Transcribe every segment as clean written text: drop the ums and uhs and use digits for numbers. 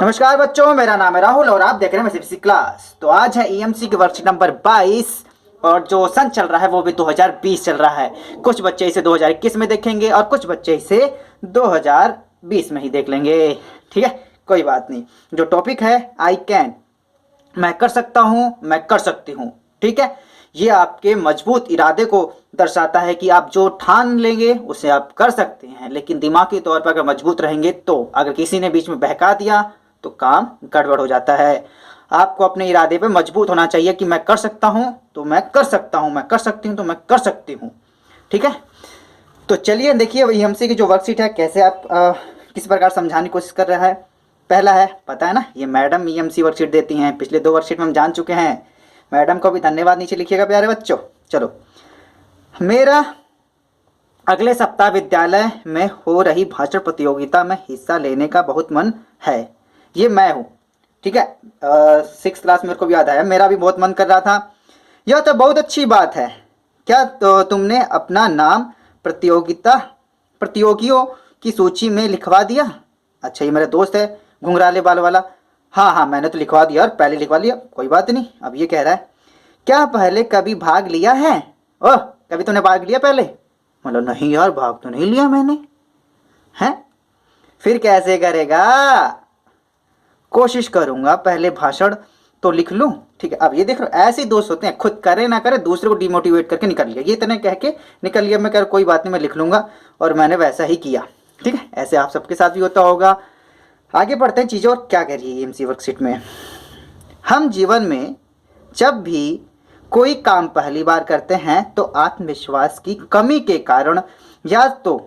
नमस्कार बच्चों, मेरा नाम है राहुल और आप देख रहे हैं सीबीएसई क्लास। तो आज है ईएमसी की वर्कशीट नंबर 22 और जो सन चल रहा है वो भी 2020 चल रहा है। कुछ बच्चे इसे 2021 में देखेंगे और कुछ बच्चे इसे 2020 में ही देख लेंगे। ठीक है, कोई बात नहीं। जो टॉपिक है आई कैन, मैं कर सकता हूँ, मैं कर सकती हूँ। ठीक है, ये आपके मजबूत इरादे को दर्शाता है कि आप जो ठान लेंगे उसे आप कर सकते हैं, लेकिन दिमागी तौर पर अगर मजबूत रहेंगे तो अगर किसी ने बीच में बहका दिया तो काम गड़बड़ हो जाता है। आपको अपने इरादे पे मजबूत होना चाहिए कि मैं कर सकता हूँ तो मैं कर सकता हूँ, मैं कर सकती हूँ तो मैं कर सकती हूँ। ठीक है, तो चलिए देखिए ईएमसी की जो वर्कशीट है कैसे आप किस प्रकार समझाने की कोशिश कर रहा है। पहला है, पता है ना, ये मैडम ईएमसी वर्कशीट देती हैं। पिछले 2 वर्कशीट में हम जान चुके हैं। मैडम को भी धन्यवाद नीचे लिखिएगा प्यारे बच्चों। चलो, मेरा अगले सप्ताह विद्यालय में हो रही भाषण प्रतियोगिता में हिस्सा लेने का बहुत मन है। ये मैं हूँ। ठीक है, 6th क्लास मेरे को भी याद आया, मेरा भी बहुत मन कर रहा था। यह तो बहुत अच्छी बात है। क्या तो तुमने अपना नाम प्रतियोगियों की सूची में लिखवा दिया? अच्छा, ये मेरा दोस्त है घुंघराले बाल वाला। हाँ हाँ, मैंने तो लिखवा दिया और पहले लिखवा लिया, कोई बात नहीं। अब ये कह रहा है, क्या पहले कभी भाग लिया है? ओह, कभी तूने भाग लिया पहले? मतलब नहीं यार, भाग तो नहीं लिया मैंने। हैं? फिर कैसे करेगा? कोशिश करूंगा पहले भाषण तो लिख लूं। ठीक है, अब ये देख रहे हो, ऐसे दोस्त होते हैं, खुद करे ना करे दूसरे को डिमोटिवेट करके निकल लिया। ये इतने कह के निकल लिया, मैं कह कोई बात नहीं मैं लिख लूंगा, और मैंने वैसा ही किया। ठीक है, ऐसे आप सबके साथ भी होता होगा। आगे बढ़ते हैं चीज़ें और क्या कह रही है ईएमसी वर्कशीट में। हम जीवन में जब भी कोई काम पहली बार करते हैं तो आत्मविश्वास की कमी के कारण या तो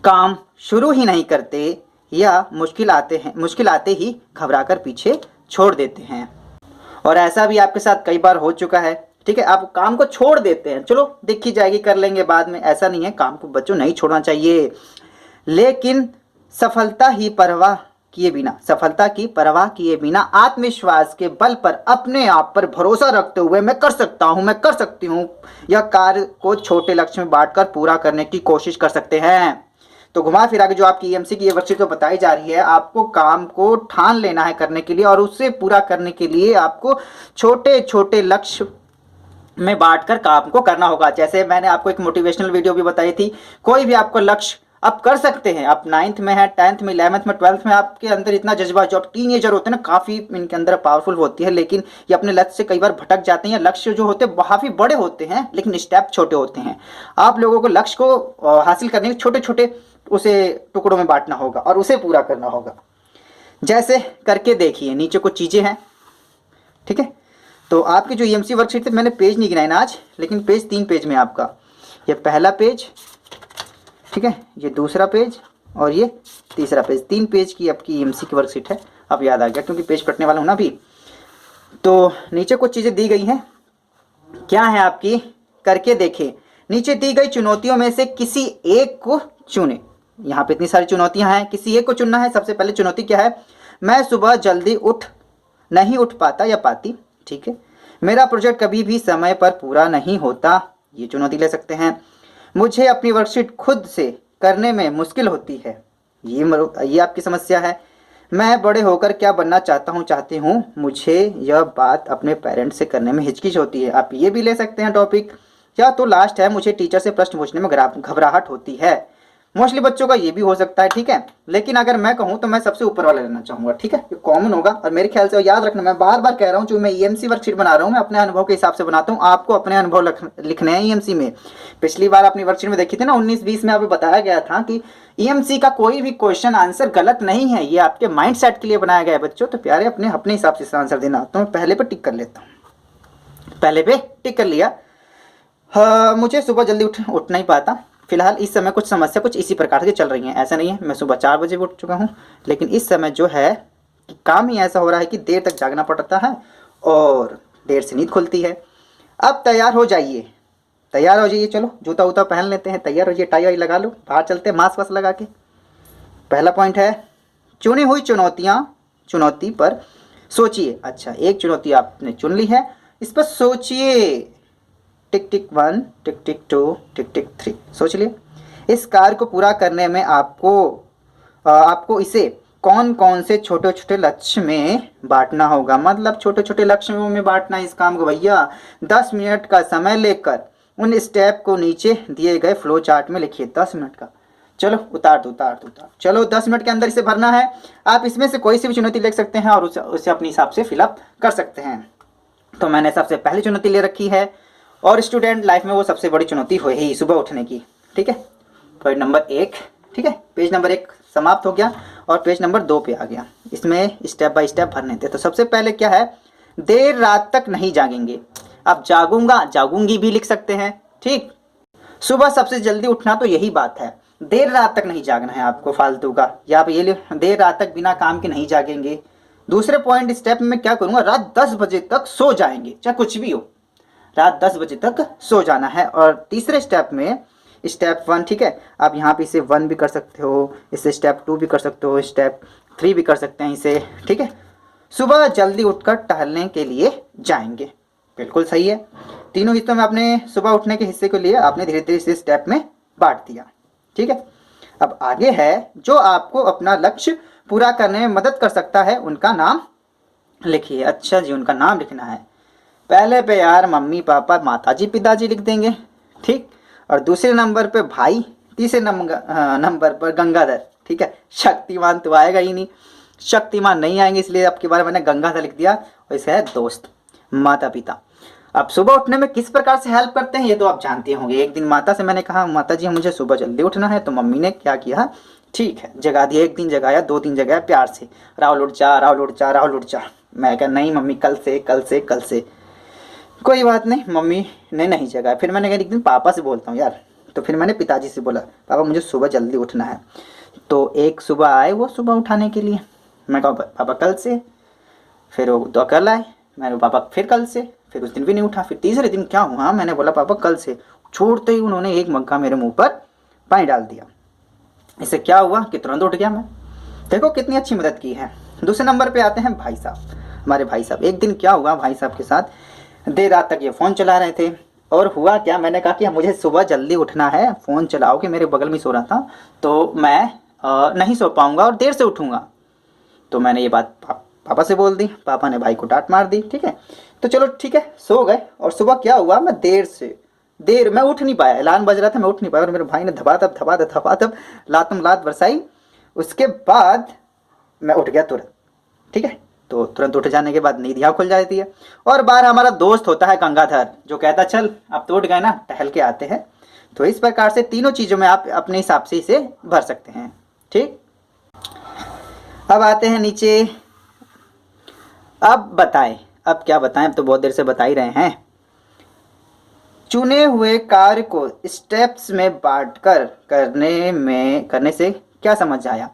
काम शुरू ही नहीं करते या मुश्किल आते ही घबराकर पीछे छोड़ देते हैं। और ऐसा भी आपके साथ कई बार हो चुका है। ठीक है, आप काम को छोड़ देते हैं, चलो देखी जाएगी, कर लेंगे बाद में। ऐसा नहीं है, काम को बच्चों नहीं छोड़ना चाहिए, लेकिन सफलता की परवाह किए बिना आत्मविश्वास के बल पर अपने आप पर भरोसा रखते हुए मैं कर सकता हूं, मैं कर सकती हूं, यह कार्य को छोटे लक्ष्य में बांटकर पूरा करने की कोशिश कर सकते हैं। तो घुमा फिरा के जो आपकी ईएमसी की ये वर्कशीट तो बताई जा रही है, आपको काम को ठान लेना है करने के लिए, और उससे पूरा करने के लिए आपको छोटे छोटे लक्ष्य में बांटकर काम को करना होगा। जैसे मैंने आपको एक मोटिवेशनल वीडियो भी बताई थी, कोई भी आपको लक्ष्य आप कर सकते हैं। आप 9th में है, 10th में, 11th में, 12th में, आपके अंदर इतना जज्बा, जो आप टीनेजर होते हैं ना, काफ़ी इनके अंदर पावरफुल होती है, लेकिन ये अपने लक्ष्य से कई बार भटक जाते हैं। लक्ष्य जो होते हैं काफ़ी बड़े होते हैं, लेकिन स्टेप छोटे होते हैं। आप लोगों को लक्ष्य को हासिल करने के छोटे छोटे उसे टुकड़ों में बांटना होगा और उसे पूरा करना होगा। जैसे करके देखिए, नीचे कुछ चीज़ें हैं। ठीक है, तो आपकी जो ईएमसी वर्कशीट थी, मैंने पेज नहीं गिनाए ना आज, लेकिन पेज 3 पेज में आपका, ये पहला पेज, ठीक है, ये दूसरा पेज और ये तीसरा पेज, 3 पेज की आपकी ईएमसी की वर्कशीट है। अब याद आ गया क्योंकि पेज कटने वाला हूँ ना अभी। तो नीचे कुछ चीज़ें दी गई हैं, क्या है आपकी, करके देखें। नीचे दी गई चुनौतियों में से किसी एक को चुने। यहाँ पे इतनी सारी चुनौतियाँ हैं, किसी एक को चुनना है। सबसे पहले चुनौती क्या है, मैं सुबह जल्दी नहीं उठ पाता या पाती। ठीक है, मेरा प्रोजेक्ट कभी भी समय पर पूरा नहीं होता, ये चुनौती ले सकते हैं। मुझे अपनी वर्कशीट खुद से करने में मुश्किल होती है, ये आपकी समस्या है। मैं बड़े होकर क्या बनना चाहती हूँ, मुझे यह बात अपने पेरेंट्स से करने में हिचकिच होती है, आप ये भी ले सकते हैं टॉपिक। या तो लास्ट है, मुझे टीचर से प्रश्न पूछने में घबराहट होती है। मोस्टली बच्चों का ये भी हो सकता है। ठीक है, लेकिन अगर मैं कहूँ तो मैं सबसे ऊपर वाला लेना चाहूँगा। ठीक है, ये कॉमन होगा, और मेरे ख्याल से याद रखना, मैं बार बार कह रहा हूँ, जो मैं ईएमसी वर्कशीट बना रहा हूँ मैं अपने अनुभव के हिसाब से बनाता हूँ। आपको अपने अनुभव लिखने हैं ईएमसी में। पिछली बार अपनी वर्कशीट में देखी थी ना, 19-20 में आपको बताया गया था कि ईएमसी का कोई भी क्वेश्चन आंसर गलत नहीं है, ये आपके माइंड सेट के लिए बनाया गया है बच्चों। तो प्यारे अपने अपने हिसाब से आंसर देना। तो मैं पहले पे टिक कर लेता हूँ, पहले पे टिक कर लिया। हाँ, मुझे सुबह जल्दी उठ नहीं पाता। फिलहाल इस समय कुछ समस्या कुछ इसी प्रकार से चल रही हैं। ऐसा नहीं है मैं सुबह 4 बजे उठ चुका हूँ, लेकिन इस समय जो है कि काम ही ऐसा हो रहा है कि देर तक जागना पड़ता है और देर से नींद खुलती है। अब तैयार हो जाइए, चलो जूता वूता पहन लेते हैं, तैयार हो जाइए, टाई वाई लगा लो, बाहर चलते हैं मास्क वास्क लगा के। पहला पॉइंट है, चुनी हुई चुनौती पर सोचिए। अच्छा, एक चुनौती आपने चुन ली है, इस पर सोचिए। टिक टिक 1, टिक टिक 2, टिक टिक 3, सोच लिए। इस कार्य को पूरा करने में आपको इसे कौन कौन से छोटे छोटे लक्ष्य में बांटना होगा, मतलब छोटे छोटे लक्ष्यों में बांटना है इस काम को भैया। 10 मिनट का समय लेकर उन स्टेप को नीचे दिए गए फ्लो चार्ट में लिखिए। 10 मिनट का, चलो उतार दो उतार दो उतार, चलो 10 मिनट के अंदर इसे भरना है। आप इसमें से कोई सी भी चुनौती लिख सकते हैं और उसे अपने हिसाब से फिलअप कर सकते हैं। तो मैंने सबसे पहली चुनौती ले रखी है, और स्टूडेंट लाइफ में वो सबसे बड़ी चुनौती हो ही सुबह उठने की। ठीक है, पॉइंट नंबर 1, ठीक है, पेज नंबर 1 समाप्त हो गया और पेज नंबर 2 पे आ गया। इसमें स्टेप बाय स्टेप भरने थे। तो सबसे पहले क्या है, देर रात तक नहीं जागेंगे। अब जागूंगा जागूंगी भी लिख सकते हैं। ठीक, सुबह सबसे जल्दी उठना, तो यही बात है, देर रात तक नहीं जागना है आपको फालतू का, या आप ये देर रात तक बिना काम के नहीं जागेंगे। दूसरे पॉइंट स्टेप में क्या करूंगा, रात 10 बजे तक सो जाएंगे, चाहे कुछ भी हो, रात 10 बजे तक सो जाना है। और तीसरे स्टेप में स्टेप 1, ठीक है, आप यहाँ पे इसे 1 भी कर सकते हो, इसे स्टेप 2 भी कर सकते हो, स्टेप 3 भी कर सकते हैं इसे। ठीक है, सुबह जल्दी उठकर टहलने के लिए जाएंगे, बिल्कुल सही है। तीनों हिस्सों में आपने सुबह उठने के हिस्से को लिए आपने धीरे धीरे इसे स्टेप में बांट दिया। ठीक है, अब आगे है जो आपको अपना लक्ष्य पूरा करने में मदद कर सकता है, उनका नाम लिखिए। अच्छा जी, उनका नाम लिखना है। पहले पे यार मम्मी पापा माताजी पिताजी लिख देंगे, ठीक, और दूसरे नंबर पे भाई, तीसरे नंबर पर गंगाधर। ठीक है, शक्तिमान तो आएगा ही नहीं, शक्तिमान नहीं आएंगे, इसलिए आपके बारे में मैंने गंगाधर लिख दिया। और इसे है दोस्त, माता पिता। अब सुबह उठने में किस प्रकार से हेल्प करते हैं ये तो आप जानते होंगे। एक दिन माता से मैंने कहा माता जी मुझे सुबह जल्दी उठना है, तो मम्मी ने क्या किया, ठीक है जगा दिया। एक दिन जगाया, 2 दिन जगाया प्यार से, राहुल उठ जा राहुल उठ जा राहुल उठ जा। मैं कहा नहीं मम्मी, कल से कल से कल से। कोई बात नहीं, मम्मी ने नहीं जगाया। फिर मैंने कहा एक दिन पापा से बोलता हूँ यार, तो फिर मैंने पिताजी से बोला पापा मुझे सुबह जल्दी उठना है। तो एक सुबह आए वो सुबह उठाने के लिए, मैं कहा पापा कल से। फिर वो 2 कल आए, मैंने पापा फिर कल से, फिर उस दिन भी नहीं उठा। फिर तीसरे दिन क्या हुआ, मैंने बोला पापा कल से। छोड़ते ही उन्होंने एक मग्गा मेरे मुंह पर पानी डाल दिया। इससे क्या हुआ कि तुरंत उठ गया मैं। देखो कितनी अच्छी मदद की है। दूसरे नंबर पे आते हैं भाई साहब, हमारे भाई साहब। एक दिन क्या हुआ भाई साहब के साथ, देर रात तक ये फ़ोन चला रहे थे, और हुआ क्या, मैंने कहा कि मुझे सुबह जल्दी उठना है, फ़ोन चलाओ, कि मेरे बगल में सो रहा था तो मैं नहीं सो पाऊँगा और देर से उठूँगा। तो मैंने ये बात पापा से बोल दी, पापा ने भाई को डांट मार दी। ठीक है, तो चलो ठीक है सो गए। और सुबह क्या हुआ, मैं देर मैं उठ नहीं पाया, ऐलान बज रहा था मैं उठ नहीं पाया, और मेरे भाई ने धबाधब लातम लात बरसाई। उसके बाद मैं उठ गया तुरंत। ठीक है, तो तुरंत उठ जाने के बाद नींद यहाँ खुल जाती है। और बार हमारा दोस्त होता है गंगाधर, जो कहता चल अब तो उठ गए ना, टहल के आते हैं। तो इस प्रकार से तीनों चीज़ों में आप अपने हिसाब से इसे भर सकते हैं। ठीक, अब आते हैं नीचे। अब बताएं, अब क्या बताएं, अब तो बहुत देर से बता ही रहे हैं। चुने हुए कार्य को स्टेप्स में बांटकर करने से क्या समझ आया।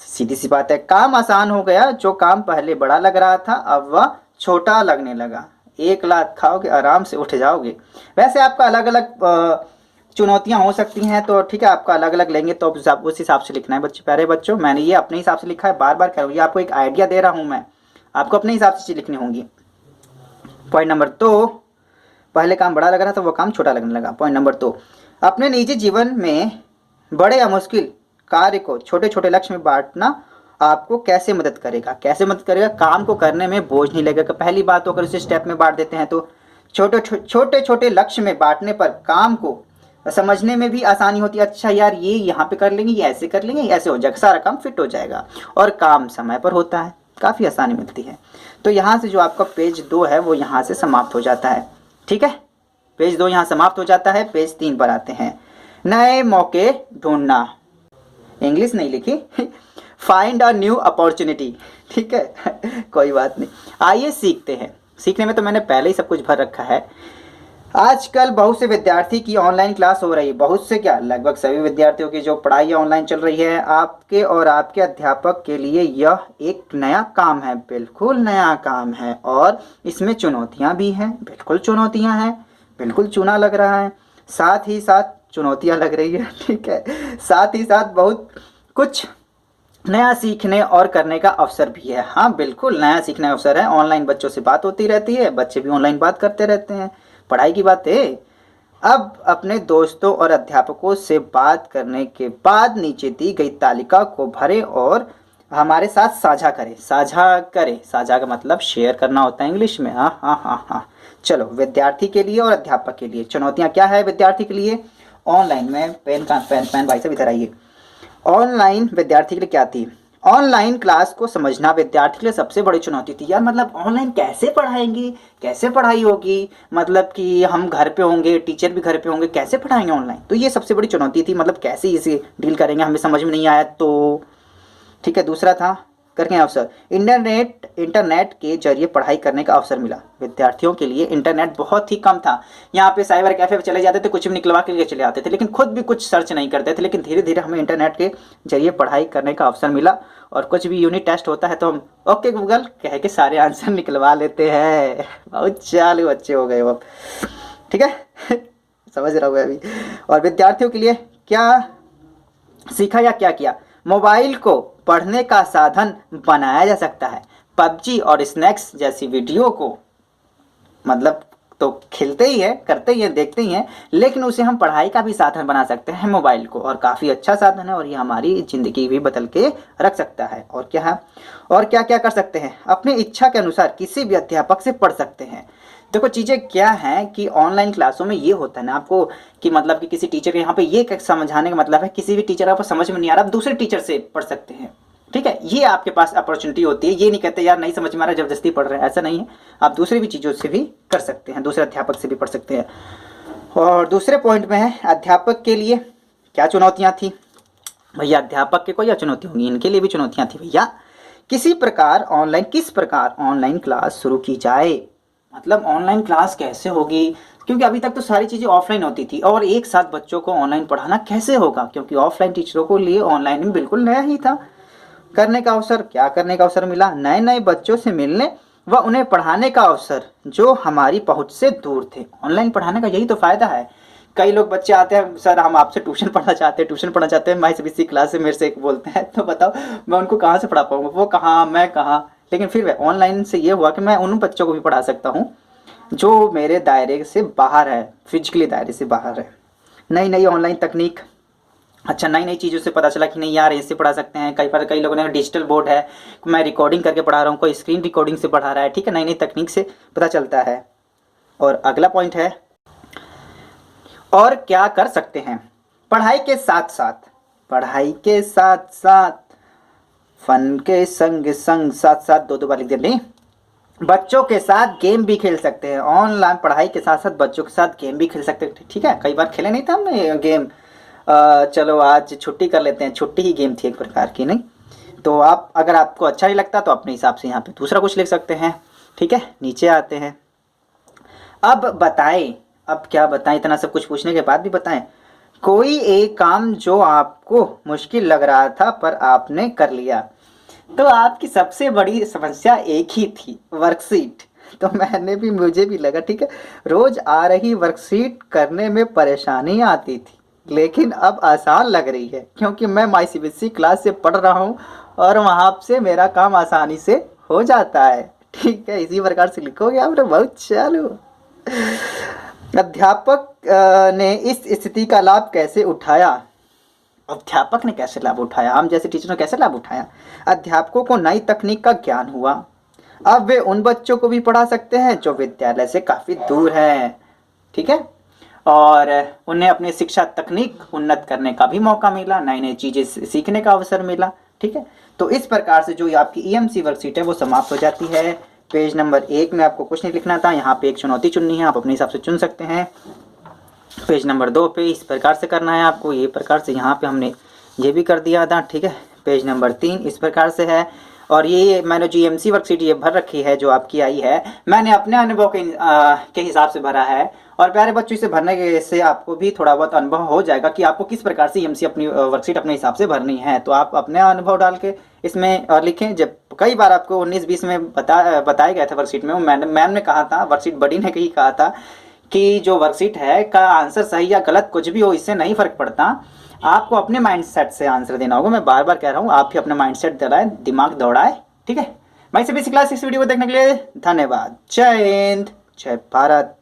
सीधी सी बात है, काम आसान हो गया। जो काम पहले बड़ा लग रहा था अब वह छोटा लगने लगा। 1 लाख खाओगे आराम से उठ जाओगे। वैसे आपका अलग अलग चुनौतियां हो सकती हैं, तो ठीक है आपका अलग अलग लेंगे तो उस हिसाब से लिखना है। प्यारे बच्चों, मैंने ये अपने हिसाब से लिखा है, बार बार कह रहा हूँ, ये आपको एक आइडिया दे रहा हूँ मैं, आपको अपने हिसाब से लिखनी होंगी। पॉइंट नंबर 2, पहले काम बड़ा लग रहा था वो काम छोटा लगने लगा। पॉइंट नंबर 2, अपने निजी जीवन में बड़े या मुश्किल कार्य को छोटे छोटे लक्ष्य में बांटना आपको कैसे मदद करेगा। कैसे मदद करेगा, काम को करने में बोझ नहीं लगेगा। पहली बात तो अगर उसे स्टेप में बांट देते हैं तो छोटे छोटे लक्ष्य में बांटने पर काम को समझने में भी आसानी होती है। अच्छा यार ये यहाँ पे कर लेंगे, ये ऐसे कर लेंगे, ऐसे हो जाएगा, सारा काम फिट हो जाएगा और काम समय पर होता है, काफ़ी आसानी मिलती है। तो यहाँ से जो आपका पेज 2 है वो यहाँ से समाप्त हो जाता है। ठीक है, पेज 2 यहाँ समाप्त हो जाता है। पेज 3 पर आते हैं। नए मौके ढूंढना, इंग्लिश नहीं लिखी, फाइंड अ न्यू अपॉर्चुनिटी। ठीक है कोई बात नहीं, आइए सीखते हैं। सीखने में तो मैंने पहले ही सब कुछ भर रखा है। आजकल बहुत से विद्यार्थी की ऑनलाइन क्लास हो रही है। बहुत से क्या, लगभग सभी विद्यार्थियों की जो पढ़ाई ऑनलाइन चल रही है। आपके और आपके अध्यापक के लिए यह एक नया काम है, बिल्कुल नया काम है, और इसमें चुनौतियां भी हैं, बिल्कुल चुनौतियां हैं, बिल्कुल चूना लग रहा है, साथ ही साथ चुनौतियां लग रही है। ठीक है, साथ ही साथ बहुत कुछ नया सीखने और करने का अवसर भी है। हाँ बिल्कुल नया सीखने का अवसर है। ऑनलाइन बच्चों से बात होती रहती है, बच्चे भी ऑनलाइन बात करते रहते हैं, पढ़ाई की बात है। अब अपने दोस्तों और अध्यापकों से बात करने के बाद नीचे दी गई तालिका को भरें और हमारे साथ साझा करें। साझा करें, साझा का मतलब शेयर करना होता है इंग्लिश में। हाँ हाँ हाँ हाँ। चलो, विद्यार्थी के लिए और अध्यापक के लिए चुनौतियाँ क्या है विद्यार्थी के लिए? ऑनलाइन में पेन भाई साहब इधर आइए। ऑनलाइन विद्यार्थी के लिए क्या थी? ऑनलाइन क्लास को समझना विद्यार्थी के लिए सबसे बड़ी चुनौती थी। यार मतलब ऑनलाइन कैसे पढ़ाएंगे, कैसे पढ़ाई होगी, मतलब कि हम घर पे होंगे, टीचर भी घर पे होंगे, कैसे पढ़ाएंगे ऑनलाइन? तो ये सबसे बड़ी चुनौती थी, मतलब कैसे इसे डील करेंगे, हमें समझ में नहीं आया तो। ठीक है, दूसरा था करके अवसर। इंटरनेट के जरिए पढ़ाई करने का अवसर मिला विद्यार्थियों के लिए। इंटरनेट बहुत ही कम था, यहाँ पे साइबर कैफे पे चले जाते थे, कुछ भी निकलवा के लिए चले आते थे, लेकिन खुद भी कुछ सर्च नहीं करते थे। लेकिन धीरे धीरे हमें इंटरनेट के जरिए पढ़ाई करने का अवसर मिला, और कुछ भी यूनिट टेस्ट होता है तो हम ओके गूगल कह के सारे आंसर निकलवा लेते हैं। बहुत चालू बच्चे हो गए अब। ठीक है समझ रहा हूँ अभी। और विद्यार्थियों के लिए क्या सीखा या क्या किया? मोबाइल को पढ़ने का साधन बनाया जा सकता है। पबजी और स्नैक्स जैसी वीडियो को मतलब तो खेलते ही है, करते ही हैं, देखते ही हैं, लेकिन उसे हम पढ़ाई का भी साधन बना सकते हैं मोबाइल को, और काफ़ी अच्छा साधन है, और ये हमारी ज़िंदगी भी बदल के रख सकता है। और क्या है, और क्या क्या कर सकते हैं? अपनी इच्छा के अनुसार किसी भी अध्यापक से पढ़ सकते हैं। देखो चीज़ें क्या हैं कि ऑनलाइन क्लासों में ये होता है ना आपको, कि मतलब कि किसी टीचर के यहाँ पे ये समझाने का मतलब है, किसी भी टीचर आपको समझ में नहीं आ रहा, आप दूसरे टीचर से पढ़ सकते हैं। ठीक है, ये आपके पास अपॉर्चुनिटी होती है। ये नहीं कहते यार नहीं समझ में आ रहा जबरदस्ती पढ़ रहे हैं, ऐसा नहीं है। आप दूसरी भी चीज़ों से भी कर सकते हैं, दूसरे अध्यापक से भी पढ़ सकते हैं। और दूसरे पॉइंट में है अध्यापक के लिए क्या चुनौतियाँ थी भैया? अध्यापक के कोई चुनौती होंगी, इनके लिए भी चुनौतियाँ थी भैया। किस प्रकार ऑनलाइन क्लास शुरू की जाए, मतलब ऑनलाइन क्लास कैसे होगी, क्योंकि अभी तक तो सारी चीज़ें ऑफलाइन होती थी, और एक साथ बच्चों को ऑनलाइन पढ़ाना कैसे होगा, क्योंकि ऑफलाइन टीचरों को लिए ऑनलाइन में बिल्कुल नया ही था। करने का अवसर, क्या करने का अवसर मिला? नए नए बच्चों से मिलने व उन्हें पढ़ाने का अवसर जो हमारी पहुंच से दूर थे। ऑनलाइन पढ़ाने का यही तो फ़ायदा है। कई लोग बच्चे आते हैं, सर हम आपसे ट्यूशन पढ़ना चाहते हैं, मैं इसी क्लास से मेरे से एक बोलते हैं, तो बताओ मैं उनको कहाँ से पढ़ा पाऊँगा, वो कहाँ मैं कहाँ। लेकिन फिर ऑनलाइन से ये हुआ कि मैं उन बच्चों को भी पढ़ा सकता हूँ जो मेरे दायरे से बाहर है, फिजिकली दायरे से बाहर है। नई नई ऑनलाइन तकनीक, अच्छा नई नई चीज़ों से पता चला कि नहीं यार ऐसे पढ़ा सकते हैं। कई लोगों ने डिजिटल बोर्ड है, मैं रिकॉर्डिंग करके पढ़ा रहा हूँ, कोई स्क्रीन रिकॉर्डिंग से पढ़ा रहा है। ठीक है, नई नई तकनीक से पता चलता है। और अगला पॉइंट है और क्या कर सकते हैं? पढ़ाई के साथ साथ फन के संग संग साथ साथ दो बार लिख दे नहीं, बच्चों के साथ गेम भी खेल सकते हैं। ऑनलाइन पढ़ाई के साथ साथ बच्चों के साथ गेम भी खेल सकते हैं। ठीक है, कई बार खेले नहीं था हमने गेम, चलो आज छुट्टी कर लेते हैं, छुट्टी ही गेम थी एक प्रकार की, नहीं तो आप अगर आपको अच्छा नहीं लगता तो अपने हिसाब से यहाँ पे दूसरा कुछ लिख सकते हैं। ठीक है, नीचे आते हैं। अब बताएं, अब क्या बताएं, इतना सब कुछ पूछने के बाद भी बताएं। कोई एक काम जो आपको मुश्किल लग रहा था पर आपने कर लिया। तो आपकी सबसे बड़ी समस्या एक ही थी, वर्कशीट। तो मुझे भी लगा, ठीक है, रोज आ रही वर्कशीट करने में परेशानी आती थी, लेकिन अब आसान लग रही है क्योंकि मैं माई सीबीएसई क्लास से पढ़ रहा हूँ और वहाँ से मेरा काम आसानी से हो जाता है। ठीक है, इसी प्रकार से लिखोगे आपने, बहुत चालू। अध्यापक ने इस स्थिति का लाभ कैसे उठाया? अध्यापक ने कैसे लाभ उठाया? हम जैसे टीचर ने कैसे लाभ उठाया? अध्यापकों को नई तकनीक का ज्ञान हुआ। अब वे उन बच्चों को भी पढ़ा सकते हैं जो विद्यालय से काफ़ी दूर हैं। ठीक है, और उन्हें अपनी शिक्षा तकनीक उन्नत करने का भी मौका मिला, नई नई चीज़ें सीखने का अवसर मिला। ठीक है, तो इस प्रकार से जो आपकी ईएमसी वर्कशीट है वो समाप्त हो जाती है। पेज नंबर 1 में आपको कुछ नहीं लिखना था, यहाँ पे एक चुनौती चुननी है, आप अपने हिसाब से चुन सकते हैं। पेज नंबर 2 पे इस प्रकार से करना है आपको, ये प्रकार से यहाँ पे हमने ये भी कर दिया था। ठीक है, पेज नंबर 3 इस प्रकार से है। और ये मैंने जो एमसी वर्कशीट ये भर रखी है जो आपकी आई है, मैंने अपने अनुभव के हिसाब से भरा है। और प्यारे बच्चों, इसे भरने के से आपको भी थोड़ा बहुत अनुभव हो जाएगा कि आपको किस प्रकार से एमसी अपनी वर्कशीट अपने हिसाब से भरनी है। तो आप अपने अनुभव डाल के इसमें लिखें। जब कई बार आपको 19-20 में बताया गया था वर्कशीट में, मैम ने कहा था, वर्कशीट बड़ी ने कही कहा था कि जो वर्कशीट है का आंसर सही या गलत कुछ भी हो, इससे नहीं फर्क पड़ता, आपको अपने माइंडसेट से आंसर देना होगा। मैं बार बार कह रहा हूँ, आप भी अपना माइंडसेट दौड़ाएं, दिमाग दौड़ाए। ठीक है भाई, सभी क्लास इस वीडियो को देखने के लिए धन्यवाद। जय हिंद, जय भारत।